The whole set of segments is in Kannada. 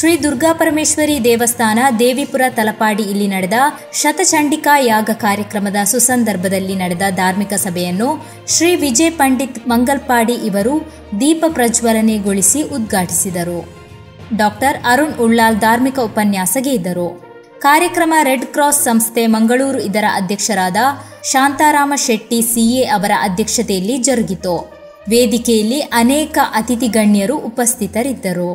ಶ್ರೀ ದುರ್ಗಾಪರಮೇಶ್ವರಿ ದೇವಸ್ಥಾನ ದೇವಿಪುರ ತಲಪಾಡಿ ಇಲ್ಲಿ ನಡೆದ ಶತಚಂಡಿಕಾ ಯಾಗ ಕಾರ್ಯಕ್ರಮದ ಸುಸಂದರ್ಭದಲ್ಲಿ ನಡೆದ ಧಾರ್ಮಿಕ ಸಭೆಯನ್ನು ಶ್ರೀ ವಿಜಯ್ ಪಂಡಿತ್ ಮಂಗಲ್ಪಾಡಿ ಇವರು ದೀಪ ಪ್ರಜ್ವಲನೆಗೊಳಿಸಿ ಉದ್ಘಾಟಿಸಿದರು. ಡಾಕ್ಟರ್ ಅರುಣ್ ಉಳ್ಳಾಲ್ ಧಾರ್ಮಿಕ ಉಪನ್ಯಾಸಗೆ ಇದ್ದರು. ಕಾರ್ಯಕ್ರಮ ರೆಡ್ ಕ್ರಾಸ್ ಸಂಸ್ಥೆ ಮಂಗಳೂರು ಇದರ ಅಧ್ಯಕ್ಷರಾದ ಶಾಂತಾರಾಮ ಶೆಟ್ಟಿ ಸಿಎ ಅವರ ಅಧ್ಯಕ್ಷತೆಯಲ್ಲಿ ಜರುಗಿತು. ವೇದಿಕೆಯಲ್ಲಿ ಅನೇಕ ಅತಿಥಿ ಗಣ್ಯರು ಉಪಸ್ಥಿತರಿದ್ದರು.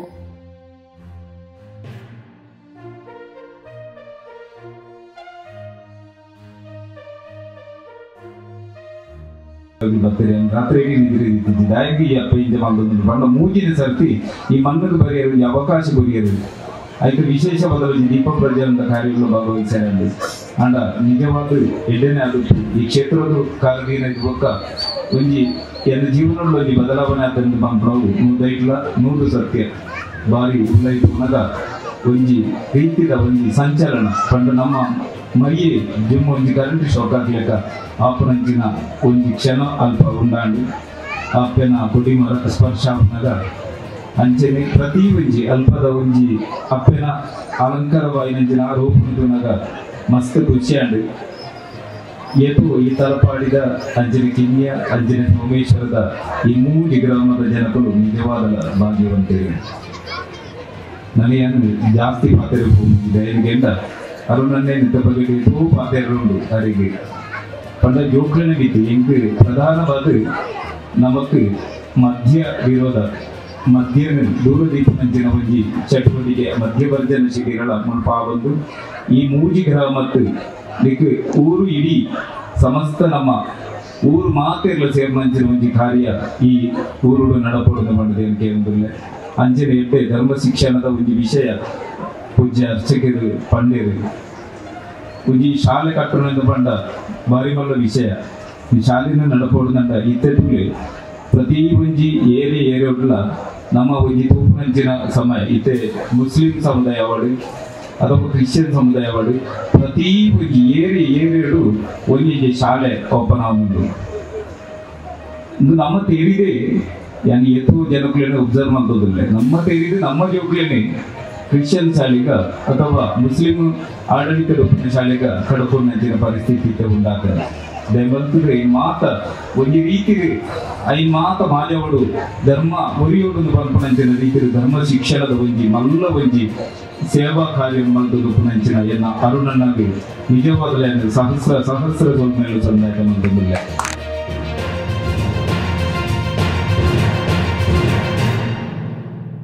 ರಾತ್ರಿಗೆ ನಿದ್ರಿದ್ದಿದ್ದ ಬಣ್ಣ ಮೂಜಿನ ಸರ್ತಿ ಈ ಮಣ್ಣದ ಬರೆಯಲು ಅವಕಾಶ ಬರೆಯರು ಆಯ್ತು ವಿಶೇಷವಾದ ದೀಪ ಪ್ರಜ್ವಲನ ಕಾರ್ಯಗಳು ಭಾಗವಹಿಸಿದ್ದಾರೆ. ಅಂಡ ನಿಜವಾದ ಎಡ್ಡೆನೇ ಆಗುತ್ತೆ ಈ ಕ್ಷೇತ್ರದ ಕಾಲದೀನ ಬೊಕ್ಕ ಒಂಜಿ ಎಲ್ಲ ಜೀವನದ ಒಂಜಿ ಬದಲಾವಣೆ ಆದಂತ ಬಂಪನವು ನೂದೈಟ್ಲ ನೂರು ಸತ್ಯ ಬಾರಿ ಉಳ್ಳೈತು ಮನಗ ಒಂಜಿ ರೀತಿದ ಒಂಜಿ ಸಂಚಲನ ಪಂಡ ನಮ್ಮ ಮರಿಯೇ ಜಿಮ್ ಒಂಜಿ ಕರೆಂಟ್ ಶಾಕ್ ಆಗ್ಲಿಕ್ಕ ಆಪನಂಚಿನ ಒಂಜಿ ಕ್ಷಣ ಅಲ್ಪ ಉಂಡಾಂಡು ಆಪೆನ ಕೊಡಿ ಮರಕ ಸ್ಪರ್ಶ ಆಪನಗ ಅಂಚನೆ ಪ್ರತಿ ಒಂಜಿ ಅಲ್ಪದ ಒಂಜಿ ಅಪ್ಪೆನ ಅಲಂಕಾರವಾಯಿನಂಚಿನ ಆರೋಪಣಗ ಮಸ್ತ್ ಖುಷಿಯಾಂಡು ಏತು ಈ ತಲಪಾಡಿದ ಅಂಜನೆ ಕಿನ್ಯ ಅಂಜನೆ ಸೋಮೇಶ್ವರದ ಈ ಮೂಜಿ ಗ್ರಾಮದ ಜನಗಳು ನಿಜವಾದ ಭಾಗ್ಯವಂತರು. ನನಗೆ ಜಾಸ್ತಿ ಪಾತ್ರೆ ಹೋಗಿದೆ ಎಂದ ಅರುಣನ್ನೇ ನಿತ್ಯ ಬಗ್ಗೆ ಪಾತ್ರೆಗಳು ಅರಿಗೆ ಪಂಡ ಜೋಕ್ಲನೆ ಬಿತ್ತು ಎಂಕ್ ಪ್ರಧಾನವಾದ ನಮಕ್ ಮಧ್ಯ ವಿರೋಧ ಮಧ್ಯ ದೂರದೀಪನಂಚಿನ ಒಂಜಿ ಚಟುವಟಿಕೆ ಮಧ್ಯವರ್ಜನ ಶಿಬಿರಗಳ ಮುನ್ಪಾವೊಂದು ಈ ಮೂಜಿ ಗ್ರಾಮತ್ತು ದಿಕ್ಕು ಊರು ಇಡೀ ಸಮಸ್ತ ನಮ್ಮ ಊರು ಮಾತೆಲ್ಲ ಸೇರ್ನಂಚಿನ ಒಂಜಿ ಕಾರ್ಯ ಈ ಊರುಡು ನಡಪಡುವುದು ಮಾಡಿದೆ ಅಂತ ಕೇಳಿದ್ರೆ ಅಂಚನೆ ಎಡ್ಡೆ ಧರ್ಮ ಶಿಕ್ಷಣದ ಒಂದು ವಿಷಯ ಪೂಜ್ಯ ಅರ್ಚಕರು ಪಂಡಿರು ಒಂಜಿ ಶಾಲೆ ಕಟ್ಟಣದ ಪಂಡ ಬಾರಿ ಮಲ್ಲ ವಿಷಯ ಈ ಶಾಲೆನ ನಡಪಡುದಂಡ ಇತ್ತೆ ಪ್ರತಿ ಒಂಜಿ ಏರಿಯಾ ಉಳ್ಳ ನಮ್ಮ ಒಂಜಿ ತೂಪನಂಚಿನ ಸಮಯ ಇತ್ತೆ ಮುಸ್ಲಿಂ ಸಮುದಾಯ ಅವಾರ್ಡ್ ಅಥವಾ ಕ್ರಿಶ್ಚಿಯನ್ ಸಮುದಾಯ ಅವಾರ್ಡ್ ಪ್ರತಿ ಒಂಜಿ ಏರಿಯಾಡು ಒಂಜಿ ಶಾಲೆ ಓಪನ್ ಆಗುದು ನಮ್ಮ ತೆರಿಗೆ ಯಾನಿ ಎತ್ತೋ ಜನಗಳನ್ನ ಒಬ್ಸರ್ವ್ ಮಾಡೋದಿಲ್ಲ. ನಮ್ಮ ತೆರಿಗೆ ನಮ್ಮ ಜೋಗ್ಲೇನೆ ಕ್ರಿಶ್ಚಿಯನ್ ಶಾಲೆಗ ಅಥವಾ ಮುಸ್ಲಿಂ ಆಡಳಿತ ಶಾಲೆಗ ಕಡಪುನಂಚಿನ ಪರಿಸ್ಥಿತಿ ಉಂಟಾಗ್ತದೆ. ದಯವಂತರೆ ಮಾತ ಒಂದು ರೀತಿ ಐ ಮಾತ ಮಾಜವಡು ಧರ್ಮ ಒರಿಯೋಡು ಪಂಪನಂಚಿನ ರೀತಿ ಧರ್ಮ ಶಿಕ್ಷಣದ ಒಂಜಿ ಮಲ್ಲ ಒಂಜಿ ಸೇವಾ ಕಾರ್ಯ ಮಲ್ತದು ಪುನಂಚಿನ ಎನ್ನ ಅರುಣನಾಗಿ ನಿಜವಾದ ಸಹಸ್ರ ಸಹಸ್ರ ಮೇಲೆ ಸಂದಾಯ ಮಂದಿಲ್ಲ.